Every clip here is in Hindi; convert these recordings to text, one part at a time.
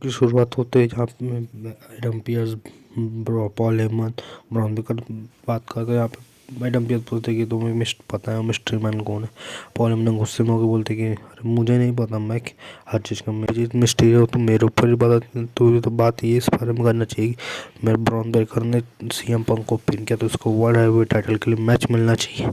की शुरुआत होते ही जहाँ Adam Pearce Paul Heyman brown baker बात करते यहाँ पे एडम पियर्स बोलते कि तुम्हें पता है मिस्ट्री मैन कौन है। पॉल हेमन गुस्से में होकर बोलते कि अरे मुझे नहीं पता, मैं हर चीज़ का मेरी मिस्ट्री हो तो मेरे ऊपर ही बता, तो बात ये इस बारे में करना चाहिए कि मेरे ब्राउन बेकर ने CM पंक को पिन किया तो उसको वर्ल्ड हैवीवेट टाइटल के लिए मैच मिलना चाहिए,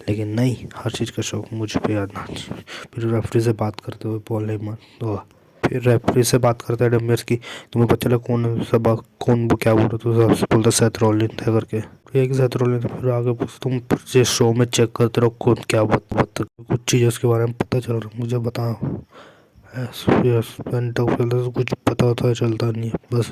लेकिन नहीं, हर चीज़ का शौक मुझ पे आना चाहिए। फिर रेफरी से बात करते हुए पॉल हेमन तो फिर रेफरी से बात करता है डमियर्स की तुम्हें पता चला कौन सब कौन वो क्या बोल रहा, तो सबसे बोलता सेथ रॉलिन था करके, एक सेथ रॉलिन। फिर आगे तुम जिस शो में चेक करते रहो कौन क्या बता कुछ चीज़ उसके बारे में पता चल रहा मुझे बताओ। तो कुछ पता होता चलता नहीं है, बस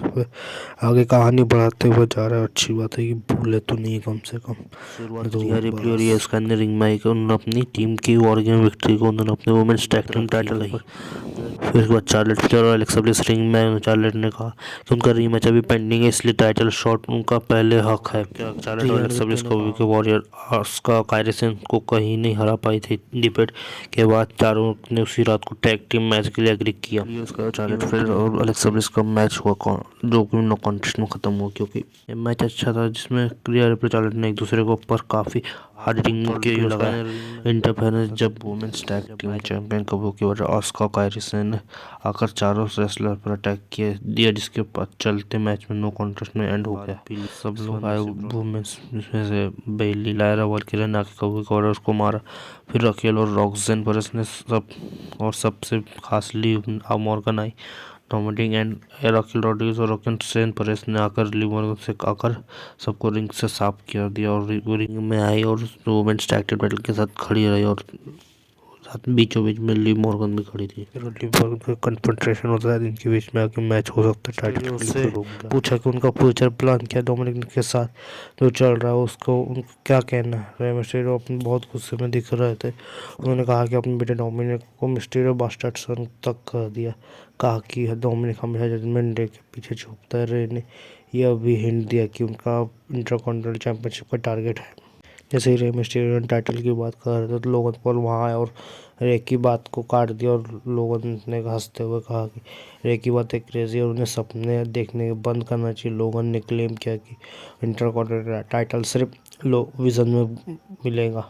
आगे कहानी बढ़ाते हुए जा रहा है। अच्छी बात है कि भूले तो नहीं कम से कम। शुरुआत रिया रिप्ली और ये स्कैन ने रिंग में आकर उन्होंने अपनी टीम की वॉरगेम विक्ट्री को उन्होंने अपने वुमेन्स टैग टीम टाइटल लाई। फिर उसके बाद चार्लेट फ्लेयर और एलेक्सा ब्लिस रिंग में। चार्लेट ने कहा कि उनका रीमैच अभी पेंडिंग है, इसलिए टाइटल शॉट उनका पहले हक है। चार्लेट और एलेक्सा ब्लिस को के वॉरियर आस्का कायरी सेन को कहीं नहीं हरा पाई थी। डिबेट के बाद चारों ने उसी रात को टैग टीम मैच के लिए एग्री किया। उसका चार्लेट फ्लेयर और एलेक्सा ब्लिस का मैच हुआ जो कि नो कॉन्टेस्ट में खत्म हुआ, क्योंकि मैच अच्छा था जिसमें रिया रिप्ली चार्लेट ने एक दूसरे को पर काफ़ी हार्ड रिंग के लगाया। इंटरफेरेंस जब वुमेन्स टैग टीम चैंपियन कबू की वजह आस्का कायरी सेन ने आकर चारों रेसलर पर अटैक किया दिया, जिसके बाद चलते मैच में नो कॉन्टेस्ट में एंड हो गया। सब लोग आए वुमेन्स में से बेली लायरा वल्किर ने आके कबू की वजह उसको मारा। फिर रकेल और रॉक्सेन परस ने सबसे खास लीव मॉर्गन आई डोमिनिक एंड रकेल रॉड्रिगेज और रॉकेन सेन परेस ने आकर लीव मॉर्गन से आकर सबको रिंग से साफ कर दिया और रिंग में आई और वुमेन्स टैग टीम टाइटल के साथ खड़ी रही और साथ बीचों बीच में लीव मॉर्गन भी खड़ी थी। फिर लीव मॉर्गन का कन्फ्रंटेशन होता है इनके बीच में आके मैच हो सकता है टाइटल से। पूछा कि उनका फ्यूचर प्लान क्या डोमिनिक के साथ जो चल रहा है उसको उनको क्या कहना है। रे मिस्टीरियो अपने बहुत गुस्से में दिख रहे थे। उन्होंने कहा कि अपने बेटे डोमिनिक को मिस्टीरियो बास्टर्ड सन तक कर दिया। कहा कि डोमिनिक हमेशा जजमेंट डे के पीछे छुपता रहे ने यह भी हिंट दिया कि उनका इंटरकॉन्टिनेंटल चैंपियनशिप का टारगेट है। जैसे ही रे मिस्टीरियो ने टाइटल की बात कर रहे थे तो लोगन पॉल वहाँ आए और रे की बात को काट दिया और लोगन ने हंसते हुए कहा कि रे की बातें क्रेजी और उन्हें सपने देखने बंद करना चाहिए। लोगन ने क्लेम किया कि इंटरकॉन्टिनेंटल टाइटल सिर्फ विजन में मिलेगा,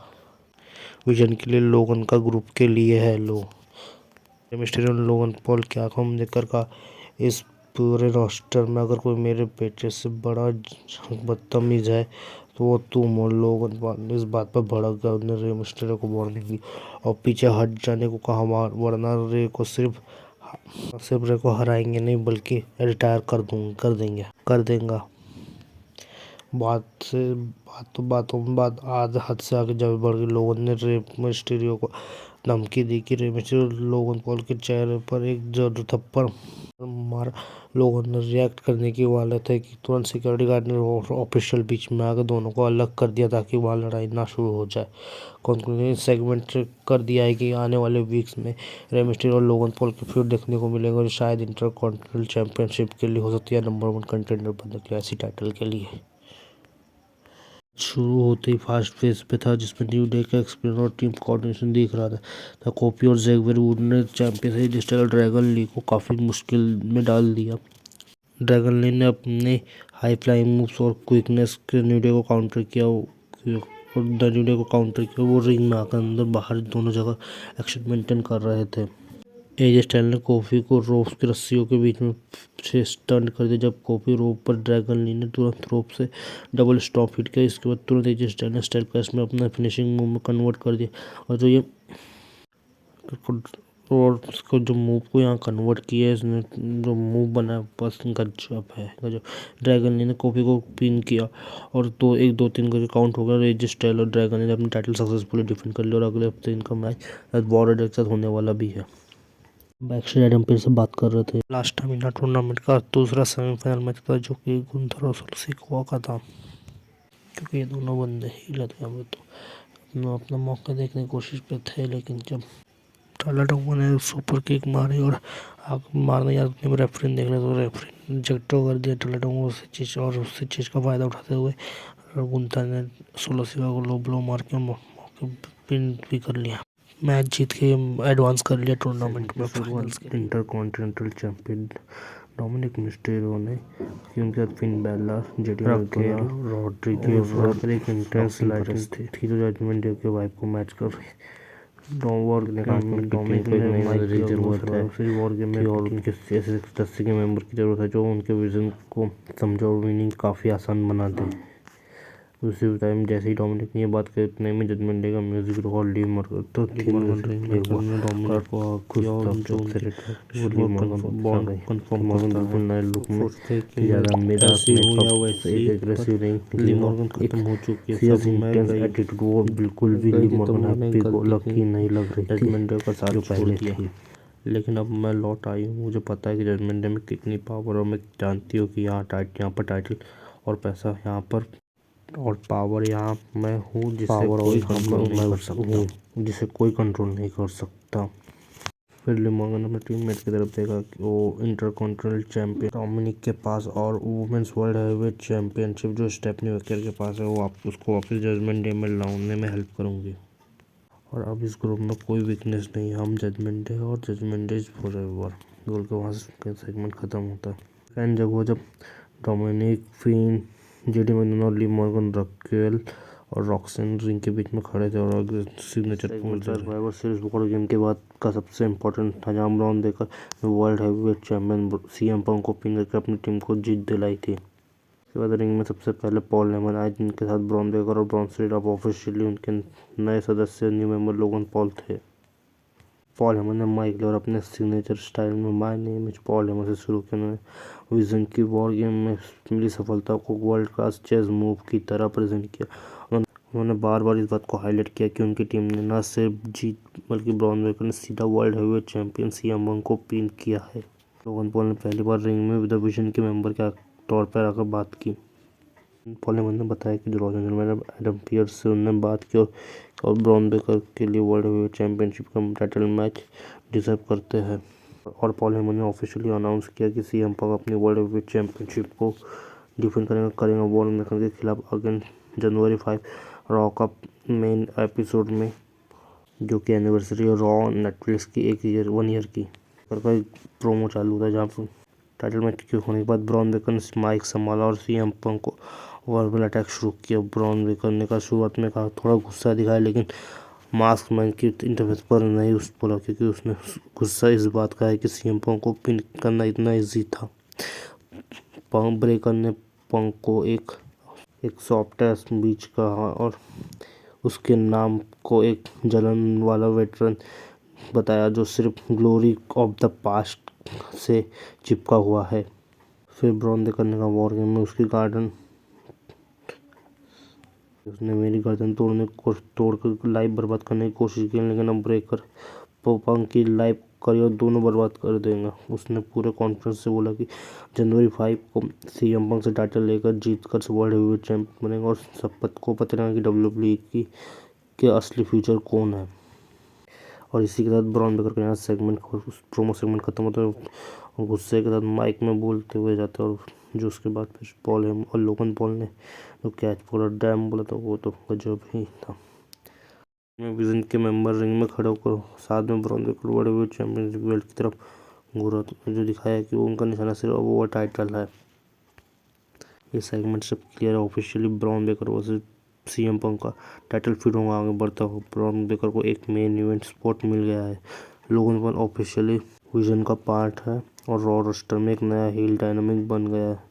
विजन के लिए लोगन का ग्रुप के लिए है। रे मिस्टीरियो ने लोगन पॉल की आंखों में देखकर कहा इस पूरे रोस्टर में अगर कोई मेरे बेटे से बड़ा बदतमीज है तो वो तुम और लोग इस बात पर भड़क गए। उन्होंने रे मिस्टीरियो को वार्निंग दी और पीछे हट जाने को कहा, वरना रे को सिर्फ रे को हराएंगे नहीं बल्कि रिटायर कर देंगे। बातों में बात आज हद से आगे जब बढ़ गई। लोगों ने रे मिस्टीरियो को धमकी दी कि रे मिस्टीरियो लोगन पॉल के चेहरे पर एक जोर थप्पड़ मारा। लोगों ने रिएक्ट करने की वाले थे कि तुरंत सिक्योरिटी गार्ड ने ऑफिशियल बीच में आकर दोनों को अलग कर दिया ताकि वहाँ लड़ाई ना शुरू हो जाए। कंक्लूजन सेगमेंट कर दिया है कि आने वाले वीक्स में रे मिस्टीरियो और लोगन पॉल के फ्यूड देखने को मिलेंगे और शायद इंटरकॉन्टिनेंटल चैंपियनशिप के लिए हो सकती है नंबर 1 कंटेंडर बनने के लिए ऐसी टाइटल के लिए। शुरू होते ही फास्ट फेज पे था जिसमें न्यू डे का एक्सपीरियंस और टीम कोऑर्डिनेशन दिख रहा था। कोफी और ज़ेग्वियर वुड ने चैंपियन से ड्रैगन ली को काफ़ी मुश्किल में डाल दिया। ड्रैगन ली ने अपने हाई फ्लाइंग मूव्स और क्विकनेस के न्यू डे को काउंटर किया और न्यू डे को काउंटर किया। वो रिंग में आकर अंदर बाहर दोनों जगह एक्शन मेंटेन कर रहे थे। एजे स्टाइल ने कोफी को रोप की रस्सियों के बीच में से स्टंट कर दिया। जब कोफी रोप पर ड्रैगन ली ने तुरंत रोप से डबल स्टॉप हिट किया। इसके बाद तुरंत एजे स्टाइल ने स्टाइल क्लैश में अपना फिनिशिंग मूव में कन्वर्ट कर दिया और उसको जो मूव को यहाँ कन्वर्ट किया है इसने जो मूव बना बस गजब है गजब। ड्रैगन ली ने कोफी को पिन किया और 1-2-3 करके काउंट हो गया। एजे स्टाइल और ड्रैगन ली ने अपनी टाइटल सक्सेसफुली डिफेंड कर लिया और अगले हफ्ते इनका मैच बॉर्डर के साथ होने वाला भी है। बैक्स्टेज एडम पेज से बात कर रहे थे। लास्ट टाइम इन टूर्नामेंट का दूसरा सेमीफाइनल मैच था जो कि गुंथर और सोल्सिकोवा का था, क्योंकि ये दोनों बंदे ही थे। हमें तो अपना मौका देखने की कोशिश पे थे, लेकिन जब टालाटोमा ने सुपर किक मारी और मारने याद अपने रेफरी देखने तो रेफरी जट्टो कर दिया टालाटोमा उस चीज़ का फ़ायदा उठाते हुए गुंथर ने सोलोसिवा को लो ब्लो मार के मौके पिन भी कर लिया। मैच जीत के एडवांस कर लिया टूर्नामेंट में फाइनल्स के। इंटरकॉन्टिनेंटल चैंपियन डोमिनिक मिस्टेरियो ने कि उनके साथ फिन बैलर, रॉड्रिगेज और पर एक इंटेंस लाइटिंग थी जो जजमेंट डे के वाइब को मैच कर रही। डोमिनिक ने माइक की जरूरत है और किसी ऐसे सदस्य के मेंबर की जरूरत है जो उनके विजन को समझे और विनिंग काफ़ी आसान बना दे। उसी टाइम जैसे ही डोमिनिक ने ये बात कही उतने में जजमेंट डे का म्यूजिक रिकॉर्ड लीव मॉर्गन तो डोमिनिक को खुश था जो बिल्कुल नए लुक में ज़्यादा मेकअप एक एग्रेसिव नहीं लीव मॉर्गन खत्म हो चुकी है सब इंटेंस एटीट्यूड वो बिल्कुल भी लीव मॉर्गन हैप्पी को लकी नहीं लग रही थी जजमेंट डे का साथ जो पहले थी। लेकिन अब मैं लौट आई हूँ, मुझे पता है कि जजमेंट डे में कितनी पावर और मैं जानती हूँ कि यहाँ पर टाइटल और पैसा यहाँ पर और पावर यहाँ मैं हूँ जिसे कोई कंट्रोल नहीं कर सकता। फिर ली मॉर्गन अपने टीममेट की तरफ देखा कि वो इंटरकॉन्टिनेंटल चैंपियन डोमिनिक के पास और वुमेन्स वर्ल्ड हैवीवेट चैंपियनशिप जो स्टेफनी वेकर के पास है वो उसको वापस जजमेंट डे में लाने में हेल्प करूँगी। और अब इस ग्रुप में कोई वीकनेस नहीं, हम जजमेंट डे और जजमेंट डे फॉरएवर बोल के वहाँ से सेगमेंट ख़त्म होता है। एंड जब डोमिनिक, फिन, जेडी मैकडोनाल्ड और ली मॉर्गन, रक्वेल और रॉक्सन रिंग के बीच में खड़े थे और signature survivor series board game के बाद का सबसे इम्पोर्टेंट था जहाँ Bron Breakker world heavyweight champion CM Punk को पिन करके अपनी टीम को जीत दिलाई थी। इसके बाद रिंग में सबसे पहले पॉल हेमन आए जिनके साथ ब्रॉन ब्रेकर और ब्रॉन स्ट्रीट अब ऑफिशियली उनके नए सदस्य न्यू मेंबर लोगन पॉल थे। पॉल हेमन ने माइक लिया और अपने सिग्नेचर स्टाइल में my name is Paul Heyman से शुरू किया। उन्होंने विजन की वॉर गेम में मिली सफलता को वर्ल्ड क्लास चेस मूव की तरह प्रेजेंट किया। उन्होंने बार बार इस बात को हाईलाइट किया कि उनकी टीम ने न सिर्फ जीत बल्कि ब्रॉन ब्रेकर ने सीधा world heavyweight champion CM Punk को पिन किया है। लोगन पॉल ने पहली बार रिंग में द विजन के मेंबर के तौर पर आकर बात की। पॉल हेमन ने बताया कि रॉ जनरल एडम पियर्स से उन्होंने बात की और ब्रॉन ब्रेकर के लिए वर्ल्ड हैवीवेट चैंपियनशिप का टाइटल मैच डिजर्व करते हैं। और पॉल हेमन ने ऑफिशियली अनाउंस किया कि सीएम पंक अपनी वर्ल्ड हैवीवेट चैंपियनशिप को डिफेंड करेंगे ब्रॉन ब्रेकर के खिलाफ अगेंस्ट जनवरी 5 रॉ का मेन एपिसोड में जो कि एनिवर्सरी रॉ नेटफ्लिक्स की 1 ईयर की का एक प्रोमो चालू था जहाँ पर टाइटल मैच के होने के बाद ब्रॉन ब्रेकर ने माइक संभाला और सीएम पंक को वर्बल अटैक शुरू किया। ब्रॉन ब्रेकर ने कहा शुरुआत में कहा थोड़ा गुस्सा दिखाया लेकिन मास्क मैन की इंटरफेस पर नहीं बोला क्योंकि उसने गुस्सा इस बात का है कि सीएम पंक को पिन करना इतना ईजी था। पंक ब्रेकर ने पंक को एक सॉफ्ट बीच कहा और उसके नाम को एक जलन वाला वेटरन बताया जो सिर्फ ग्लोरी ऑफ द पास्ट से चिपका हुआ है। फिर ब्रॉन ब्रेकर ने कहा वॉर गेम में उसने मेरी गर्दन तोड़कर लाइफ बर्बाद करने की कोशिश की लेकिन अब ब्रेकर पंक की लाइफ करियर दोनों बर्बाद कर देगा। उसने पूरे कॉन्फ्रेंस से बोला कि जनवरी 5 को सीएम पंक से टाइटल लेकर जीतकर वर्ल्ड हैवीवेट चैंपियन बनेगा और सबको पता लगा कि डब्ल्यूडब्ल्यूई के असली फ्यूचर कौन है। और इसी के साथ ब्रॉन ब्रेकर का यहाँ सेगमेंट प्रोमो सेगमेंट खत्म होता है और गुस्से के साथ माइक में बोलते हुए जाते हैं और जो उसके बाद फिर पॉल हेमन और लोगन पॉल ने जो कैच पकड़ा डैम बोला था वो तो गजब ही था। विजन के मेंबर रिंग में खड़े होकर साथ में Bron Breakker world heavyweight championship belt की तरफ घूरा जो दिखाया कि उनका निशाना सिर्फ अब वो टाइटल है। ये सेगमेंट सब क्लियर है। Officially Bron Breakker versus CM Punk का टाइटल फीड होगा आगे बढ़ता हो। ब्रॉन ब्रेकर को एक मेन इवेंट स्पॉट मिल गया है। लोगन पॉल ऑफिशियली विजन का पार्ट है और रॉ रोस्टर में एक नया हील डायनामिक बन गया है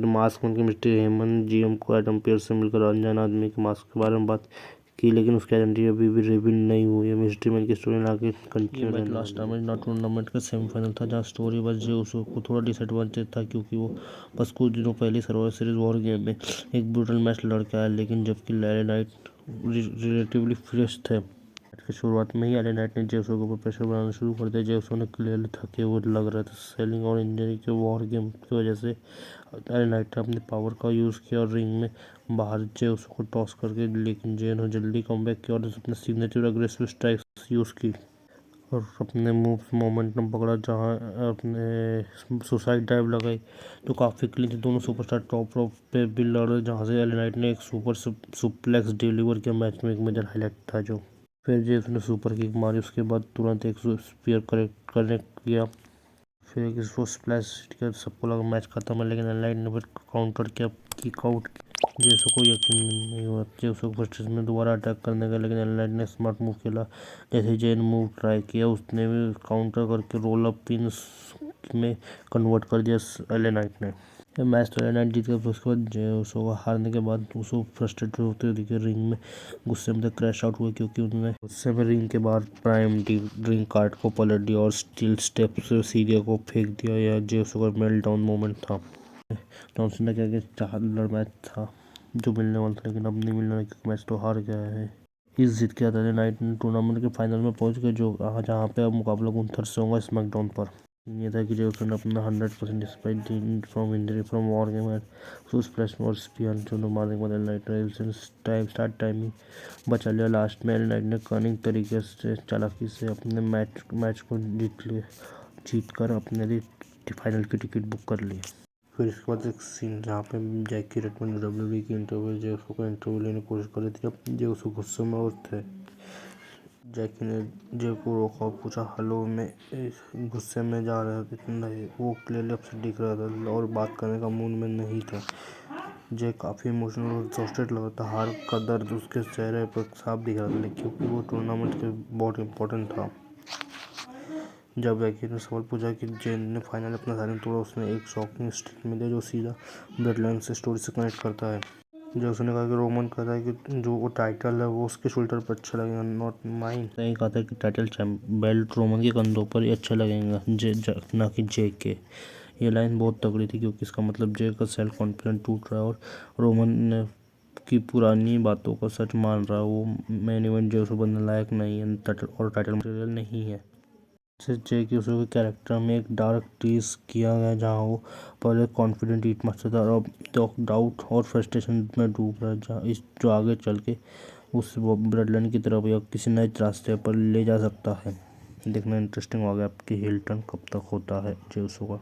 मास्क मैन के मिस्टर हेमन जीएम को एडम पियर्स से मिलकर अनजान आदमी के मास्क के बारे में बात की लेकिन उसकी आइडेंटिटी अभी भी रिवील नहीं हुई है। मिस्ट्री मैन की स्टोरी आगे कंटिन्यू है। लास्ट टूर्नामेंट का सेमीफाइनल था जहां स्टोरी बस जे उसो को थोड़ा डिसएडवांटेज था क्योंकि वो बस कुछ दिनों पहले सर्वाइवर सीरीज वॉर गेम में एक ब्रूटल मैच लड़के आया लेकिन जबकि LA नाइट रिलेटिवली फ्रेश थे। की शुरुआत में ही LA नाइट ने जेउसो के ऊपर प्रेशर बनाना शुरू कर दिया। जेउसो ने क्लियरली थके हुए लग रहे थे सेलिंग और इंजरी के वॉर गेम की वजह से। LA नाइट ने अपने पावर का यूज़ किया और रिंग में बाहर जेउसो को टॉस करके लेकिन जे ने जल्दी कमबैक किया और अपने सिग्नेचर अग्रेसिव स्ट्राइक्स यूज़ की और अपने मूव्स मोमेंटम पकड़ा जहां अपने सुसाइड डाइव लगाई तो काफ़ी क्लीन थे। दोनों सुपरस्टार टॉप रॉप पे भी लड़े जहां से LA नाइट ने एक सुपर सुप्लेक्स डिलीवर किया। मैच में एक मेजर हाईलाइट था जो फिर जेस ने सुपर किक मारी उसके बाद तुरंत एक स्पीयर कनेक्ट किया फिर एक इसको स्प्लैश किया, सबको लगा मैच खत्म है, लेकिन एलाइड ने फिर काउंटर किया, किक आउट। जेसो को यकीन नहीं हुआ, जेसो फ्रस्ट्रेशन में दोबारा अटैक करने का, लेकिन एलाइड ने स्मार्ट मूव खेला। जैसे जेन मूव ट्राई किया, उसने भी काउंटर करके रोल अप पिन में कन्वर्ट कर दिया एले नाइट ने। मैच तो एले नाइट जीत गया। फिर उसके बाद जेसो को हारने के बाद उसको फ्रस्ट्रेटेड होते हुए दिखे रिंग में, गुस्से में क्रैश आउट हुए, क्योंकि उन्होंने गुस्से में रिंग के बाहर प्राइम ड्रिंक कार्ड को पलट दिया और स्टील स्टेप से सीरिया को फेंक दिया। यह जेसो का मेल्ट डाउन मोमेंट था। जॉन सीना कह के चार मैच था जो मिलने वाला था, लेकिन अब नहीं मिलने वाला, क्योंकि मैच तो हार गया है। इस जीत के बाद एले नाइट टूर्नामेंट के फाइनल में पहुंच गए, जो जहाँ पे अब मुकाबला गुंथर से होगा स्मैकडाउन पर। ये था कि जेसो ने अपना 100% despite from injury from war game and splash और स्पीयर जो मारने के बाद एले नाइट ने स्टार्ट टाइमिंग बचा लिया। लास्ट में एले नाइट ने कनिंग तरीके से चालाकी से अपने मैच को जीत कर अपने लिए फाइनल की टिकट बुक कर ली। फिर इसके बाद एक सीन जहाँ पे जैकी रेडमैन ने WWE की इंटरव्यू जेसो को इंटरव्यू लेने की कोशिश कर रही थी। अब जेसो गुस्से में और थे। जैकी ने जे को रोका और पूछा हेलो में, गुस्से में जा रहा था, नहीं वो क्लियरली अपसेट दिख रहा था और बात करने का मूड में नहीं था। जे काफ़ी इमोशनल और एक्सॉस्टेड लग रहा था, हार का दर्द उसके चेहरे पर साफ दिख रहा था, क्योंकि वो टूर्नामेंट के बहुत इम्पोर्टेंट था। जब जैकी ने सवाल पूछा कि जेन ने फाइनल अपना साइलेंस तोड़ा, उसने एक शॉकिंग स्टेटमेंट दिया जो सीधा ब्लड लाइन से स्टोरी से कनेक्ट करता है। जो उसने कहा कि रोमन कहता है कि जो वो टाइटल है वो उसके शोल्डर पर अच्छा लगेगा, नॉट माइन। नहीं कहा था कि टाइटल बेल्ट रोमन के कंधों पर ही अच्छा लगेगा, ना कि जे के। ये लाइन बहुत तगड़ी थी, क्योंकि इसका मतलब जे का सेल्फ कॉन्फिडेंस टूट रहा है और रोमन की पुरानी बातों का सच मान रहा है। वो मेन इवेंट जो बनने लायक नहीं है और टाइटल मटेरियल नहीं है। जे के उसके कैरेक्टर में एक डार्क टीज किया गया, जहाँ वो पहले कॉन्फिडेंट ईट मास्टर था और अब तो डाउट और फ्रस्ट्रेशन में डूब रहा है, जहाँ इस जो आगे चल के उस ब्लड लाइन की तरफ या किसी नए रास्ते पर ले जा सकता है। देखना इंटरेस्टिंग हो गया आपकी हिल टर्न कब तक होता है जेसो का।